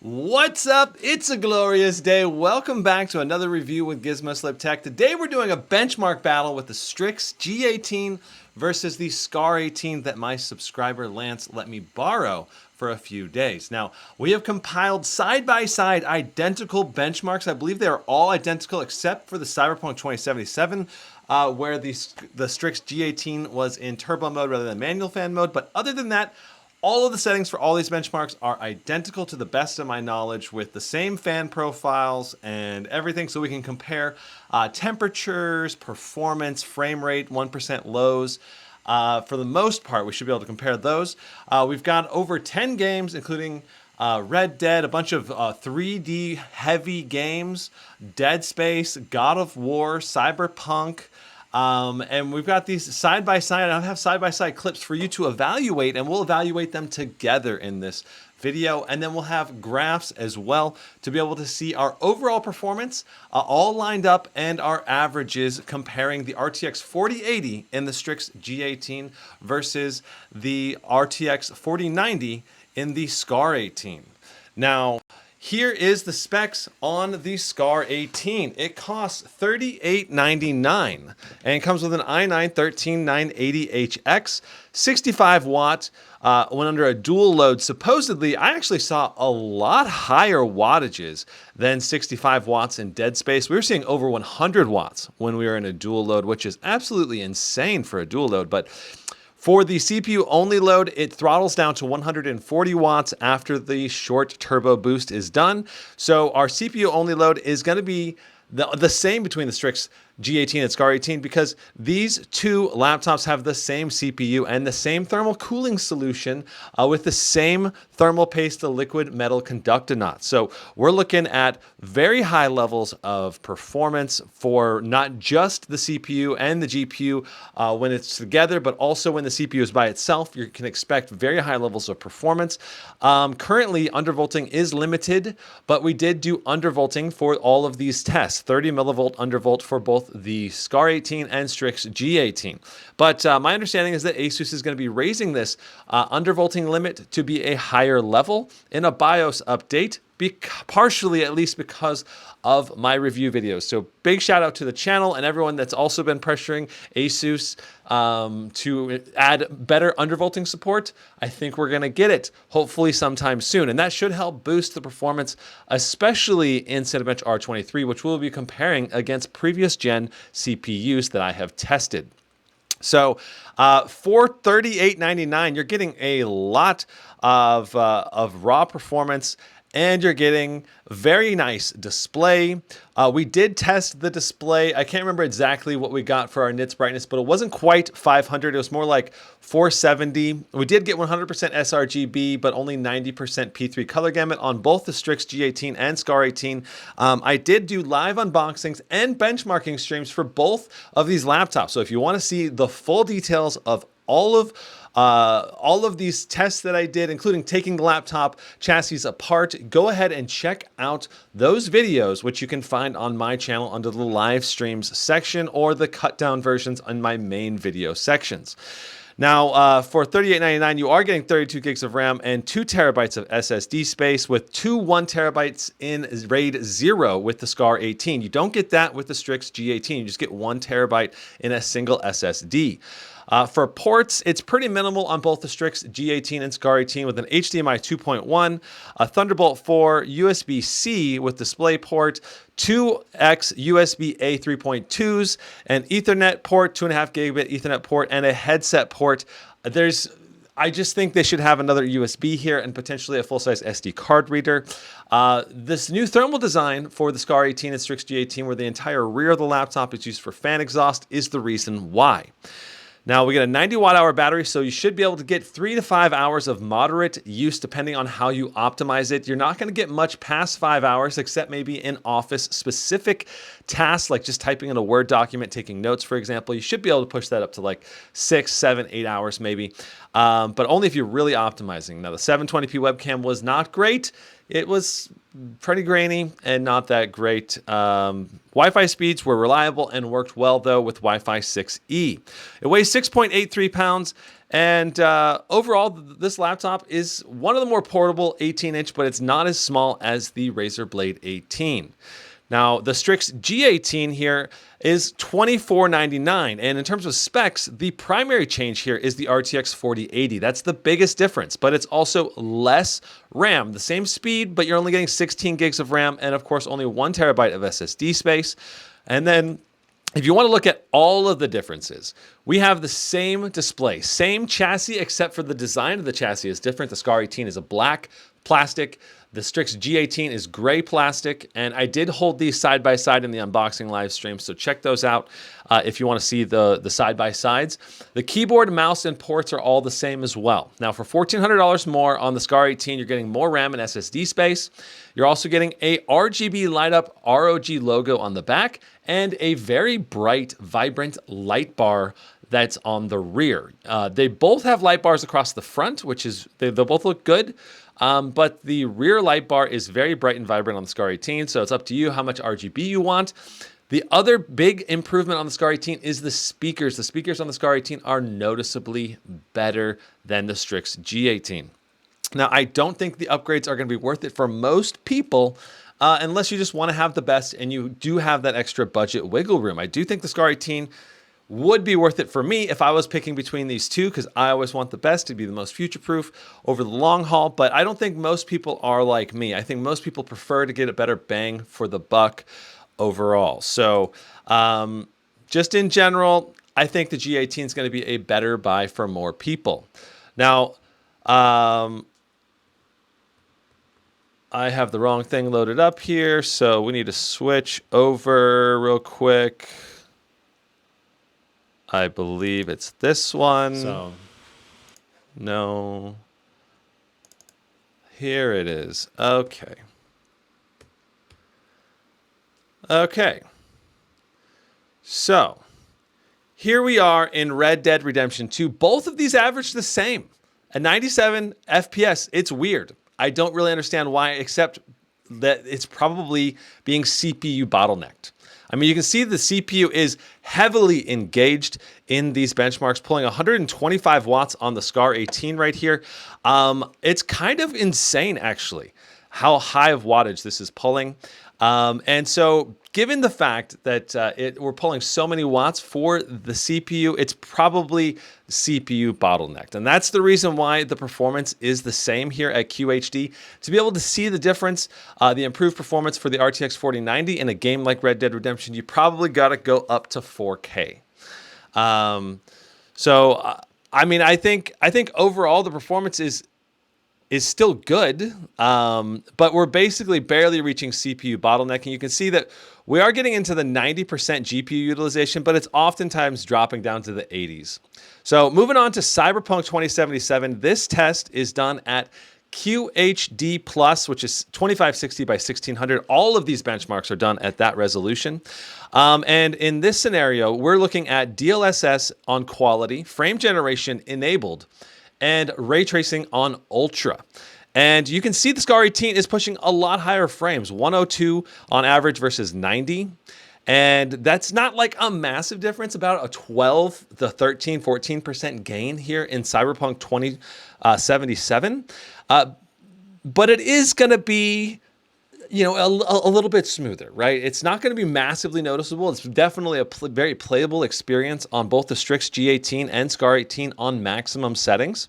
What's up? It's a glorious day. Welcome back to another review with Gizmo Slip Tech. Today we're doing a benchmark battle with the Strix G18 versus the Scar 18 that my subscriber Lance let me borrow for a few days. Now, we have compiled side-by-side identical benchmarks. I believe they are all identical except for the Cyberpunk 2077, where the Strix G18 was in turbo mode rather than manual fan mode. But other than that, all of the settings for all these benchmarks are identical to the best of my knowledge, with the same fan profiles and everything, so we can compare temperatures, performance, frame rate, 1% lows. For the most part, we should be able to compare those. We've got over 10 games, including Red Dead, a bunch of 3D heavy games, Dead Space, God of War, Cyberpunk. And we've got these side by side. I have side by side clips for you to evaluate, and we'll evaluate them together in this video. And then we'll have graphs as well to be able to see our overall performance all lined up and our averages comparing the RTX 4080 in the Strix G18 versus the RTX 4090 in the Scar 18. Now, here is the specs on the Scar 18. It costs $38.99 and it comes with an i9-13980HX, 65 watt, when under a dual load. Supposedly, I actually saw a lot higher wattages than 65 watts in Dead Space. We were seeing over 100 watts when we were in a dual load, which is absolutely insane for a dual load. But for the CPU only load, it throttles down to 140 watts after the short turbo boost is done. So our CPU only load is going to be the same between the Strix G18 and Scar 18 because these two laptops have the same CPU and the same thermal cooling solution with the same thermal paste to liquid metal conductonaut. So we're looking at very high levels of performance for not just the CPU and the GPU when it's together, but also when the CPU is by itself. You can expect very high levels of performance. Currently, undervolting is limited, but we did do undervolting for all of these tests, 30 millivolt undervolt for both the Scar 18 and Strix G18. But my understanding is that Asus is going to be raising this undervolting limit to be a higher level in a BIOS update, partially at least because of my review videos. So big shout out to the channel and everyone that's also been pressuring Asus to add better undervolting support. I think we're going to get it hopefully sometime soon, and that should help boost the performance, especially in Cinebench R23, which we'll be comparing against previous gen CPUs that I have tested. So for $38.99, you're getting a lot of raw performance, and you're getting very nice display. We did test the display. I can't remember exactly what we got for our nits brightness, but it wasn't quite 500. It was more like 470. We did get 100% sRGB, but only 90% P3 color gamut on both the Strix G18 and Scar 18. I did do live unboxings and benchmarking streams for both of these laptops. So if you want to see the full details of all of these tests that I did, including taking the laptop chassis apart, go ahead and check out those videos, which you can find on my channel under the live streams section or the cut down versions on my main video sections. Now, for $38.99, you are getting 32 gigs of RAM and 2 terabytes of SSD space with two 1 terabytes in RAID 0 with the Scar 18. You don't get that with the Strix G18. You just get 1 terabyte in a single SSD. For ports, it's pretty minimal on both the Strix G18 and Scar 18 with an HDMI 2.1, a Thunderbolt 4, USB-C with DisplayPort, 2x USB-A 3.2s, an Ethernet port, 2.5 gigabit Ethernet port, and a headset port. I just think they should have another USB here and potentially a full-size SD card reader. This new thermal design for the Scar 18 and Strix G18, where the entire rear of the laptop is used for fan exhaust, is the reason why. Now, we get a 90 watt-hour battery, so you should be able to get 3 to 5 hours of moderate use depending on how you optimize it. You're not going to get much past 5 hours, except maybe in office-specific tasks, like just typing in a Word document, taking notes, for example. You should be able to push that up to like 6, 7, 8 hours maybe, but only if you're really optimizing. Now, the 720p webcam was not great. It was pretty grainy and not that great. Wi-Fi speeds were reliable and worked well, though, with Wi-Fi 6E. It weighs 6.83 pounds, and overall, this laptop is one of the more portable 18-inch, but it's not as small as the Razer Blade 18. Now, the Strix G18 here is $24.99, and in terms of specs, the primary change here is the RTX 4080. That's the biggest difference, but it's also less RAM. The same speed, but you're only getting 16 gigs of RAM, and of course, only 1 terabyte of SSD space. And then, if you want to look at all of the differences, we have the same display, same chassis, except for the design of the chassis is different. The Scar 18 is a black plastic. The Strix G18 is gray plastic, and I did hold these side by side in the unboxing live stream, so check those out if you want to see the side by sides. The keyboard, mouse, and ports are all the same as well. Now, for $1,400 more on the Scar 18, you're getting more RAM and SSD space. You're also getting a RGB light up ROG logo on the back and a very bright, vibrant light bar that's on the rear. They both have light bars across the front, which is, they both look good. But the rear light bar is very bright and vibrant on the Scar 18, so it's up to you how much RGB you want. The other big improvement on the Scar 18 is the speakers. The speakers on the Scar 18 are noticeably better than the Strix G18. Now, I don't think the upgrades are going to be worth it for most people, unless you just want to have the best and you do have that extra budget wiggle room. I do think the Scar 18 would be worth it for me if I was picking between these two, because I always want the best to be the most future-proof over the long haul, but I don't think most people are like me. I think most people prefer to get a better bang for the buck overall. So just in general, I think the G18 is going to be a better buy for more people. Now, I have the wrong thing loaded up here, so we need to switch over real quick. I believe it's this one. So, no. Here it is. Okay. Okay. So, here we are in Red Dead Redemption 2. Both of these average the same. At 97 FPS. It's weird. I don't really understand why, except that it's probably being CPU bottlenecked. I mean, you can see the CPU is heavily engaged in these benchmarks, pulling 125 watts on the Scar 18 right here. It's kind of insane, actually, how high of wattage this is pulling. And so given the fact that we're pulling so many watts for the CPU, it's probably CPU bottlenecked. And that's the reason why the performance is the same here at QHD. To be able to see the difference, the improved performance for the RTX 4090 in a game like Red Dead Redemption, you probably got to go up to 4K. I mean, I think overall the performance is still good, but we're basically barely reaching CPU bottlenecking. You can see that we are getting into the 90% GPU utilization, but it's oftentimes dropping down to the 80s. So moving on to Cyberpunk 2077, this test is done at QHD Plus, which is 2560 by 1600. All of these benchmarks are done at that resolution. And in this scenario, we're looking at DLSS on quality, frame generation enabled, and ray tracing on ultra. And you can see the Scar 18 is pushing a lot higher frames, 102 on average versus 90. And that's not like a massive difference, about a 12 to 13, 14% gain here in Cyberpunk 2077. But it is going to be, you know, a little bit smoother, right? It's not going to be massively noticeable. It's definitely a very playable experience on both the Strix G18 and Scar 18 on maximum settings.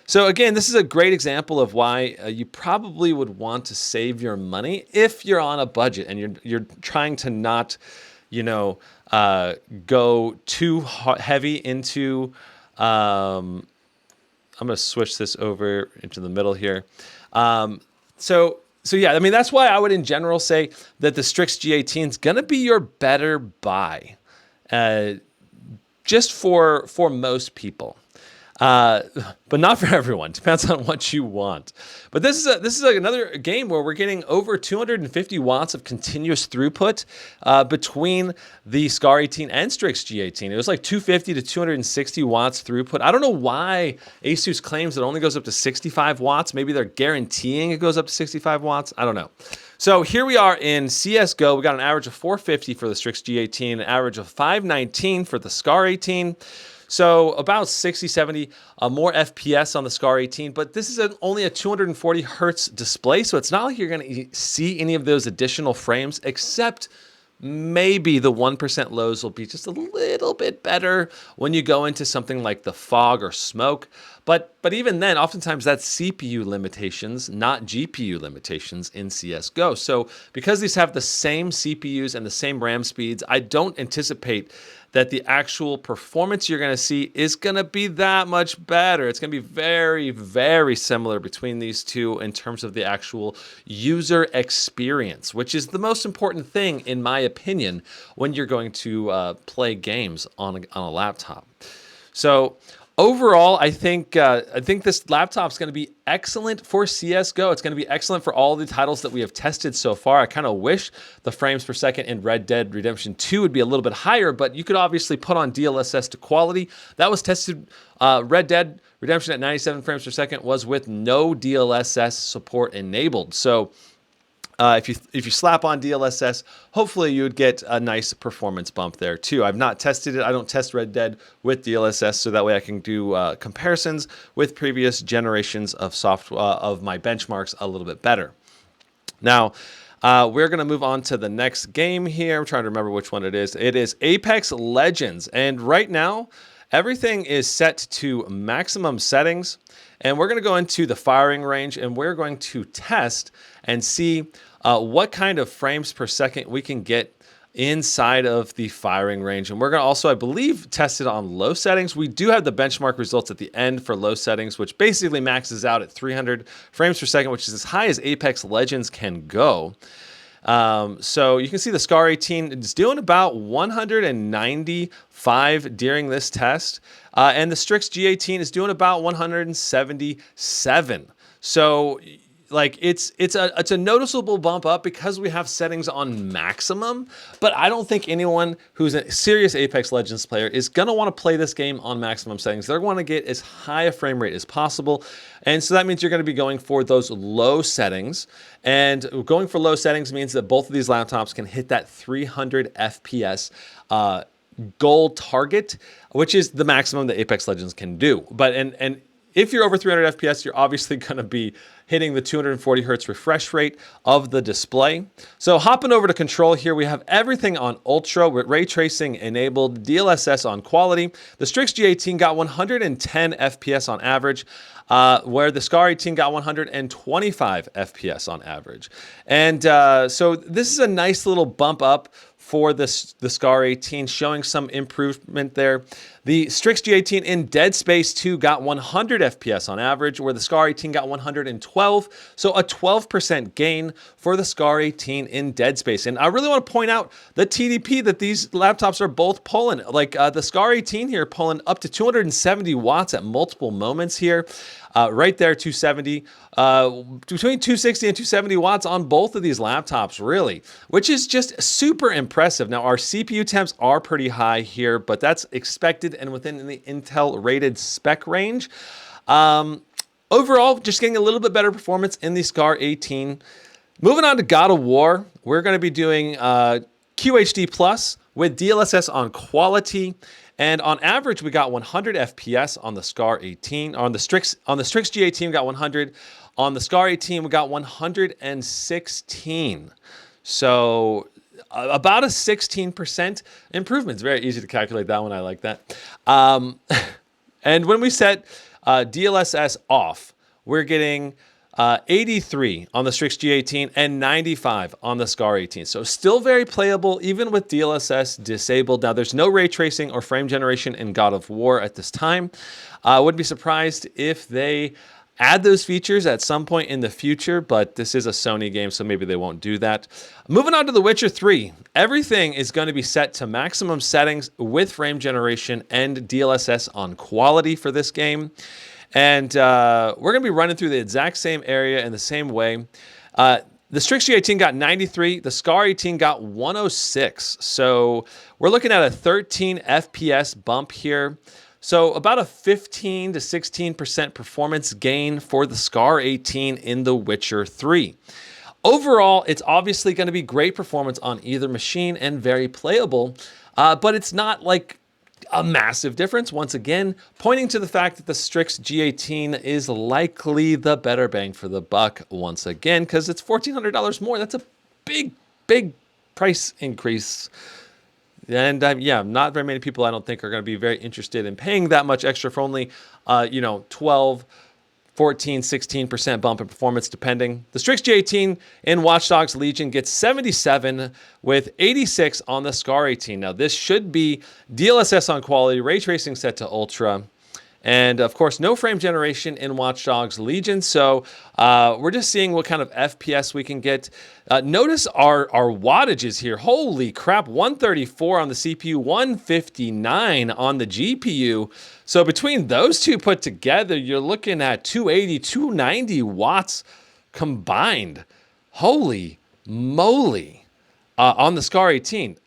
So again, this is a great example of why you probably would want to save your money if you're on a budget and you're trying to not, you know, go too heavy into. I'm going to switch this over into the middle here. So yeah, I mean, that's why I would in general say that the Strix G18 is going to be your better buy, just for most people. Uh, but not for everyone. Depends on what you want. But this is another game where we're getting over 250 watts of continuous throughput between the Scar 18 and Strix G18. It was like 250 to 260 watts throughput. I don't know why Asus claims it only goes up to 65 watts. Maybe they're guaranteeing it goes up to 65 watts. I don't know. So here we are in CSGO. We got an average of 450 for the Strix G18, an average of 519 for the Scar 18. So about 60, 70 more FPS on the Scar 18, but this is only a 240 hertz display, so it's not like you're going to see any of those additional frames, except maybe the 1% lows will be just a little bit better when you go into something like the fog or smoke. But even then, oftentimes that's CPU limitations, not GPU limitations in CSGO. So because these have the same CPUs and the same RAM speeds, I don't anticipate that the actual performance you're going to see is going to be that much better. It's going to be very, very similar between these two in terms of the actual user experience, which is the most important thing, in my opinion, when you're going to play games on a laptop. So overall, I think this laptop is going to be excellent for CSGO. It's going to be excellent for all the titles that we have tested so far. I kind of wish the frames per second in Red Dead Redemption 2 would be a little bit higher, but you could obviously put on DLSS to quality. That was tested. Red Dead Redemption at 97 frames per second was with no DLSS support enabled. So if you slap on DLSS, hopefully you would get a nice performance bump there too. I've not tested it. I don't test Red Dead with DLSS, so that way I can do comparisons with previous generations of of my benchmarks a little bit better. Now, we're going to move on to the next game here. I'm trying to remember which one it is. It is Apex Legends, and right now everything is set to maximum settings, and we're going to go into the firing range, and we're going to test and see what kind of frames per second we can get inside of the firing range. And we're going to also, I believe, test it on low settings. We do have the benchmark results at the end for low settings, which basically maxes out at 300 frames per second, which is as high as Apex Legends can go. So you can see the Scar 18 is doing about 195 during this test, and the Strix G18 is doing about 177. So like it's a noticeable bump up because we have settings on maximum, but I don't think anyone who's a serious Apex Legends player is gonna want to play this game on maximum settings. They're going to get as high a frame rate as possible, and so that means you're going to be going for those low settings. And going for low settings means that both of these laptops can hit that 300 FPS goal target, which is the maximum that Apex Legends can do. But and if you're over 300 FPS, you're obviously going to be hitting the 240 hertz refresh rate of the display. So hopping over to control here, we have everything on ultra with ray tracing enabled, DLSS on quality. The Strix G18 got 110 FPS on average, where the Scar 18 got 125 FPS on average. And so this is a nice little bump up for the Scar 18, showing some improvement there. The Strix G18 in Dead Space 2 got 100 FPS on average, where the Scar 18 got 112. So a 12% gain for the Scar 18 in Dead Space. And I really want to point out the TDP that these laptops are both pulling. Like the Scar 18 here pulling up to 270 watts at multiple moments here. Right there, 270, between 260 and 270 watts on both of these laptops, really, which is just super impressive. Now, our CPU temps are pretty high here, but that's expected and within the Intel rated spec range. Overall, just getting a little bit better performance in the Scar 18. Moving on to God of War, we're going to be doing QHD Plus with DLSS on quality. And on average, we got 100 FPS on the Scar 18. On the Strix G18, we got 100. On the Scar 18, we got 116. So about a 16% improvement. It's very easy to calculate that one. I like that. And when we set DLSS off, we're getting 83 on the Strix G18 and 95 on the Scar 18. So still very playable, even with DLSS disabled. Now, there's no ray tracing or frame generation in God of War at this time. I wouldn't be surprised if they add those features at some point in the future, but this is a Sony game, so maybe they won't do that. Moving on to The Witcher 3. Everything is going to be set to maximum settings with frame generation and DLSS on quality for this game. And we're going to be running through the exact same area in the same way. The Strix G18 got 93. The Scar 18 got 106. So we're looking at a 13 FPS bump here. So about a 15 to 16% performance gain for the Scar 18 in The Witcher 3. Overall, it's obviously going to be great performance on either machine and very playable, but it's not like a massive difference. Once again, pointing to the fact that the Strix G18 is likely the better bang for the buck once again, because it's $1,400 more. That's a big, big price increase. And yeah, not very many people I don't think are going to be very interested in paying that much extra for only, 12, 14, 16% bump in performance, depending. The Strix G18 in Watchdogs Legion gets 77 with 86 on the Scar 18. Now, this should be DLSS on quality, ray tracing set to ultra, and of course, no frame generation in Watchdogs Legion. So we're just seeing what kind of FPS we can get. Notice our wattages here. Holy crap, 134 on the CPU, 159 on the GPU. So between those two put together, you're looking at 280, 290 watts combined. Holy moly, on the Scar 18.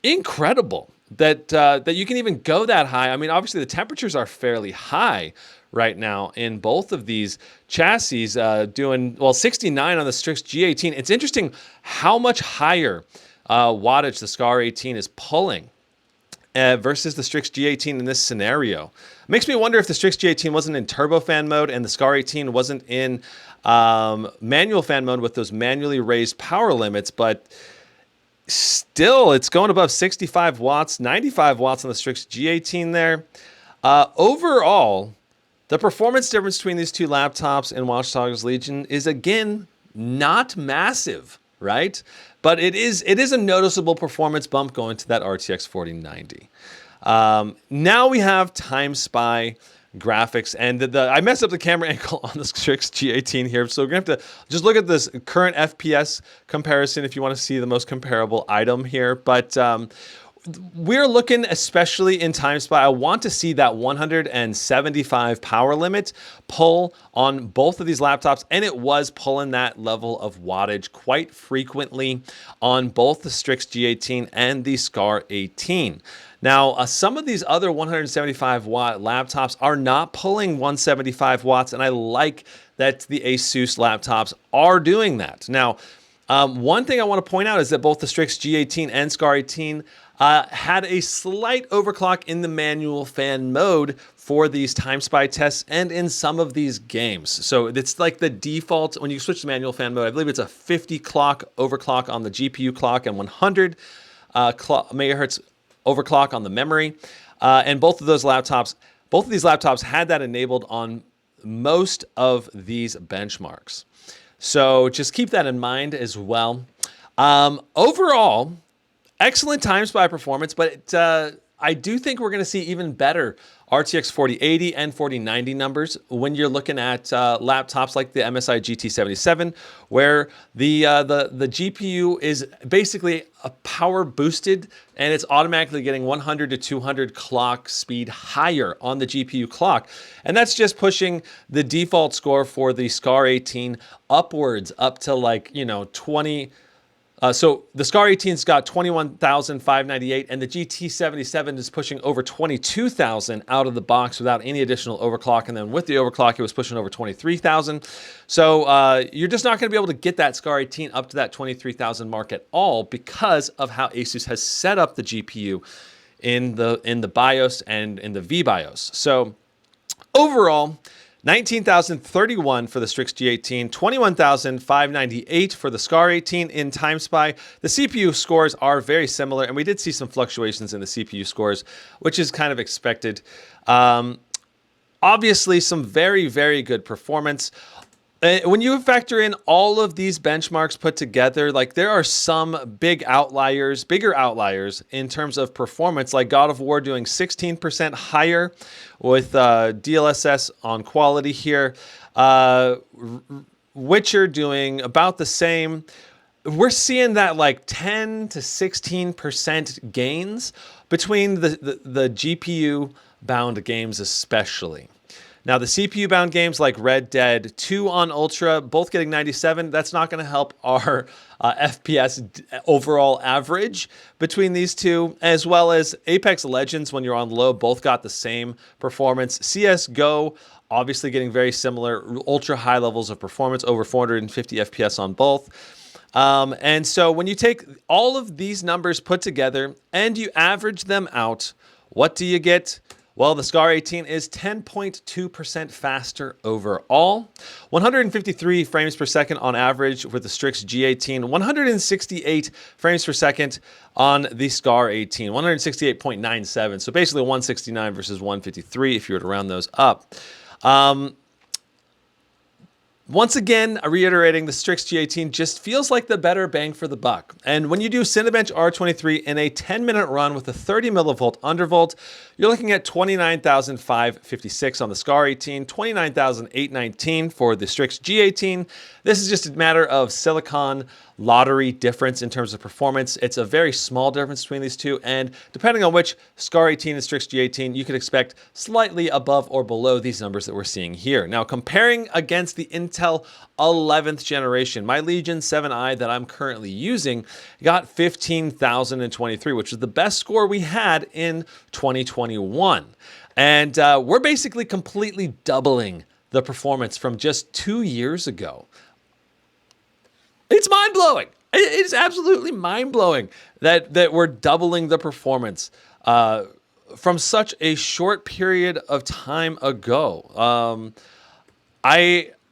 Incredible that you can even go that high. I mean, obviously the temperatures are fairly high right now in both of these chassis, doing, well, 69 on the Strix G18. It's interesting how much higher wattage the Scar 18 is pulling versus the Strix G18 in this scenario. Makes me wonder if the Strix G18 wasn't in turbofan mode and the Scar 18 wasn't in manual fan mode with those manually raised power limits, but still, it's going above 65 watts, 95 watts on the Strix G18 there. Overall, the performance difference between these two laptops in Watchdogs Legion is, again, not massive, right? But it is a noticeable performance bump going to that RTX 4090. Now we have Timespy graphics, and I messed up the camera angle on the Strix G18 here, so we're gonna have to just look at this current FPS comparison if you want to see the most comparable item here. But we're looking, especially in Timespy, I want to see that 175 power limit pull on both of these laptops, and it was pulling that level of wattage quite frequently on both the Strix G18 and the Scar 18. Now, some of these other 175 watt laptops are not pulling 175 watts, and I like that the Asus laptops are doing that. Now, one thing I want to point out is that both the Strix G18 and Scar 18 had a slight overclock in the manual fan mode for these Timespy tests and in some of these games. So it's like the default, when you switch to manual fan mode, I believe it's a 50 clock overclock on the GPU clock and 100 megahertz overclock on the memory. And both of these laptops had that enabled on most of these benchmarks. So just keep that in mind as well. Overall, excellent Timespy performance, but I do think we're going to see even better RTX 4080 and 4090 numbers when you're looking at laptops like the MSI GT77, where the GPU is basically a power boosted, and it's automatically getting 100 to 200 clock speed higher on the GPU clock. And that's just pushing the default score for the Scar 18 upwards up to, like, 20. So the Scar 18's got 21,598, and the GT77 is pushing over 22,000 out of the box without any additional overclock. And then with the overclock, it was pushing over 23,000. So you're just not going to be able to get that Scar 18 up to that 23,000 mark at all because of how Asus has set up the GPU in the BIOS and in the VBIOS. So overall, 19,031 for the Strix G18, 21,598 for the Scar 18 in Timespy. The CPU scores are very similar, and we did see some fluctuations in the CPU scores, which is kind of expected. Obviously, some very, very good performance. When you factor in all of these benchmarks put together, like there are some bigger outliers in terms of performance, like God of War doing 16% higher with DLSS on quality here. Witcher doing about the same. We're seeing that like 10 to 16% gains between the GPU bound games especially. Now, the CPU-bound games like Red Dead 2 on Ultra, both getting 97, that's not going to help our FPS overall average between these two, as well as Apex Legends when you're on low, both got the same performance. CSGO, obviously getting very similar, ultra high levels of performance, over 450 FPS on both. And so when you take all of these numbers put together and you average them out, what do you get? Well, the Scar 18 is 10.2% faster overall, 153 frames per second on average with the Strix G18, 168 frames per second on the Scar 18, 168.97. So basically 169 versus 153 if you were to round those up. Once again, reiterating, the Strix G18 just feels like the better bang for the buck. And when you do Cinebench R23 in a 10-minute run with a 30 millivolt undervolt, you're looking at 29,556 on the Scar 18, 29,819 for the Strix G18. This is just a matter of silicon lottery difference in terms of performance. It's a very small difference between these two, and depending on which Scar 18 and Strix G18, you could expect slightly above or below these numbers that we're seeing here. Now, comparing against the Intel 11th generation, my Legion 7i that I'm currently using got 15,023, which is the best score we had in 2021. And we're basically completely doubling the performance from just 2 years ago. It's mind-blowing. It's absolutely mind-blowing that we're doubling the performance from such a short period of time ago.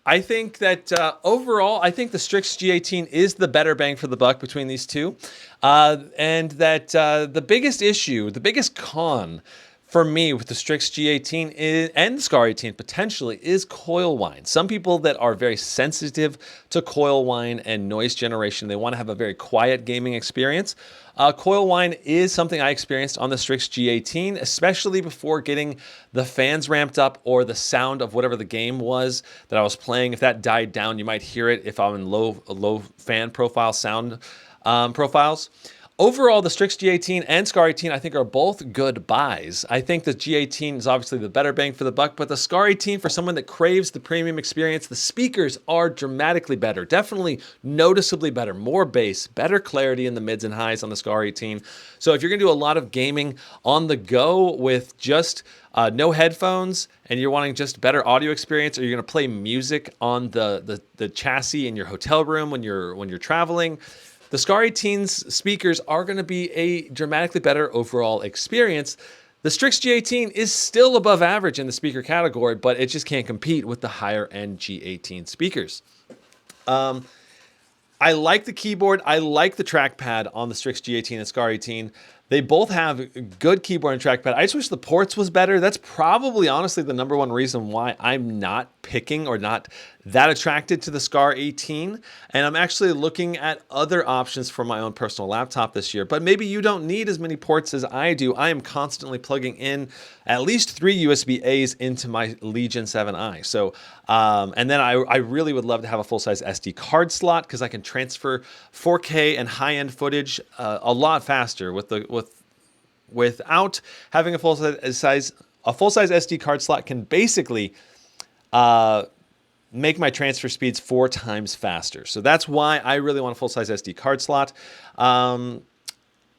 I think that overall, I think the Strix G18 is the better bang for the buck between these two. And that the biggest issue, the biggest con for me with the Strix G18 and the Scar 18 potentially is coil whine. Some people that are very sensitive to coil whine and noise generation, they want to have a very quiet gaming experience. Coil whine is something I experienced on the Strix G18, especially before getting the fans ramped up or the sound of whatever the game was that I was playing. If that died down, you might hear it if I'm in low fan profile sound profiles. Overall, the Strix G18 and Scar 18, I think, are both good buys. I think the G18 is obviously the better bang for the buck, but the Scar 18, for someone that craves the premium experience, the speakers are dramatically better, definitely noticeably better, more bass, better clarity in the mids and highs on the Scar 18. So if you're going to do a lot of gaming on the go with just no headphones and you're wanting just better audio experience, or you're going to play music on the chassis in your hotel room when you're traveling, the Scar 18's speakers are going to be a dramatically better overall experience. The Strix G18 is still above average in the speaker category, but it just can't compete with the higher end G18 speakers. I like the keyboard. I like the trackpad on the Strix G18 and Scar 18. They both have good keyboard and trackpad. I just wish the ports was better. That's probably, honestly, the number one reason why I'm not picking or not that attracted to the Scar 18. And I'm actually looking at other options for my own personal laptop this year. But maybe you don't need as many ports as I do. I am constantly plugging in at least 3 USB-As into my Legion 7i. So, and then I really would love to have a full-size SD card slot because I can transfer 4K and high-end footage a lot faster without having a full-size SD card slot. Can basically make my transfer speeds 4 times faster. So that's why I really want a full-size SD card slot.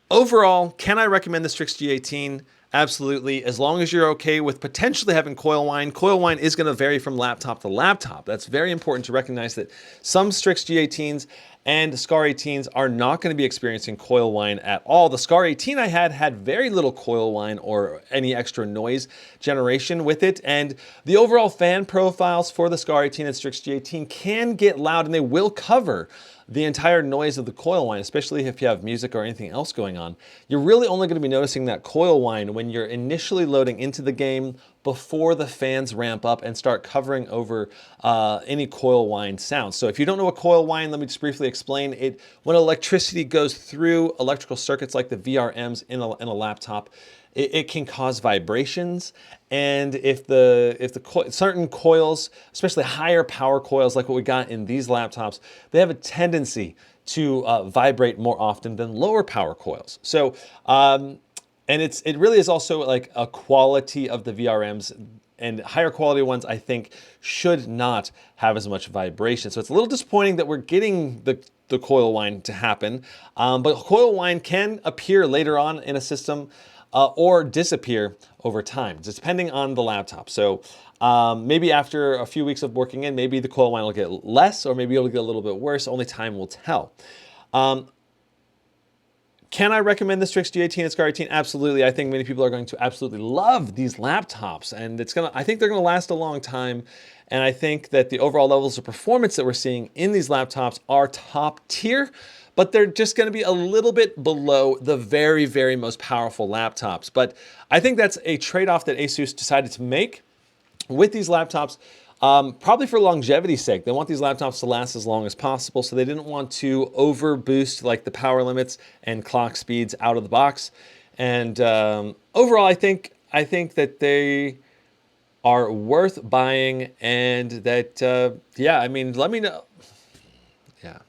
Overall, can I recommend the Strix G18? Absolutely, as long as you're okay with potentially having coil whine. Coil whine is going to vary from laptop to laptop. That's very important to recognize that some Strix G18s and Scar 18s are not going to be experiencing coil whine at all. The Scar 18 I had very little coil whine or any extra noise generation with it, and the overall fan profiles for the Scar 18 and Strix G18 can get loud, and they will cover the entire noise of the coil whine, especially if you have music or anything else going on. You're really only going to be noticing that coil whine when you're initially loading into the game before the fans ramp up and start covering over any coil whine sounds. So if you don't know what coil whine, let me just briefly explain it. When electricity goes through electrical circuits like the VRMs in a laptop, it can cause vibrations, and if certain coils, especially higher power coils like what we got in these laptops, they have a tendency to vibrate more often than lower power coils. So, and it really is also like a quality of the VRMs, and higher quality ones I think should not have as much vibration. So it's a little disappointing that we're getting the coil whine to happen, but coil whine can appear later on in a system. Or disappear over time, just depending on the laptop. So maybe after a few weeks of working in, maybe the coil whine will get less, or maybe it'll get a little bit worse. Only time will tell. Can I recommend the Strix G18 and Scar 18? Absolutely. I think many people are going to absolutely love these laptops, and I think they're gonna last a long time. And I think that the overall levels of performance that we're seeing in these laptops are top tier, but they're just going to be a little bit below the very, very most powerful laptops. But I think that's a trade-off that Asus decided to make with these laptops, probably for longevity's sake. They want these laptops to last as long as possible, so they didn't want to overboost like the power limits and clock speeds out of the box. And overall, I think that they are worth buying, and that yeah, I mean, let me know. Yeah.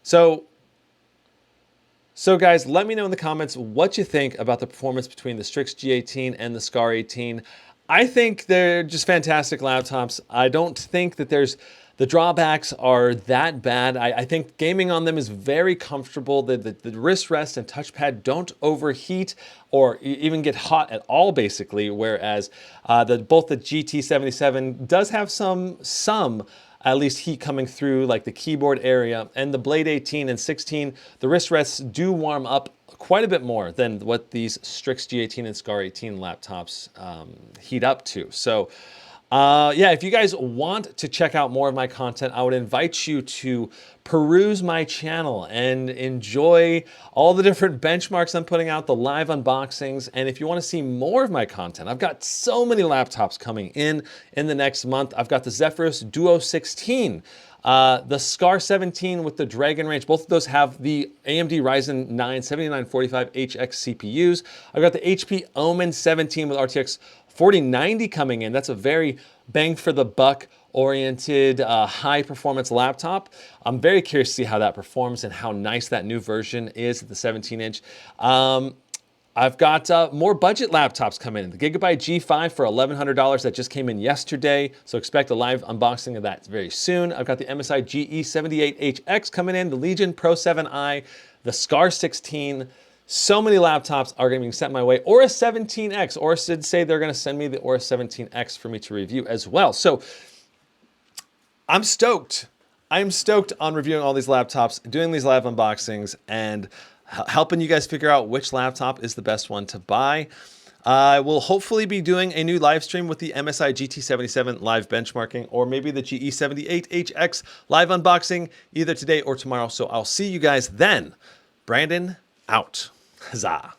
So guys, let me know in the comments what you think about the performance between the Strix G18 and the Scar 18. I think they're just fantastic laptops. I don't think that the drawbacks are that bad. I think gaming on them is very comfortable. The wrist rest and touchpad don't overheat or even get hot at all, basically, whereas both the GT77 does have some at least heat coming through like the keyboard area, and the Blade 18 and 16, the wrist rests do warm up quite a bit more than what these Strix G18 and Scar 18 laptops heat up to. So yeah, if you guys want to check out more of my content, I would invite you to peruse my channel and enjoy all the different benchmarks I'm putting out, the live unboxings. And if you want to see more of my content, I've got so many laptops coming in the next month. I've got the Zephyrus Duo 16, the Scar 17 with the Dragon Range. Both of those have the AMD Ryzen 9 7945HX CPUs. I've got the HP Omen 17 with RTX 4090 coming in. That's a very bang for the buck oriented high performance laptop. I'm very curious to see how that performs and how nice that new version is at the 17-inch. I've got more budget laptops coming in. The Gigabyte G5 for $1,100 that just came in yesterday, so expect a live unboxing of that very soon. I've got the MSI GE78HX coming in, the Legion Pro 7i, the Scar 16. So many laptops are going to be sent my way. Aura 17X. Aura did say they're going to send me the Aura 17X for me to review as well. So I'm stoked. I'm stoked on reviewing all these laptops, doing these live unboxings, and helping you guys figure out which laptop is the best one to buy. I will hopefully be doing a new live stream with the MSI GT77 live benchmarking, or maybe the GE78HX live unboxing either today or tomorrow. So I'll see you guys then. Brandon out. Huzzah.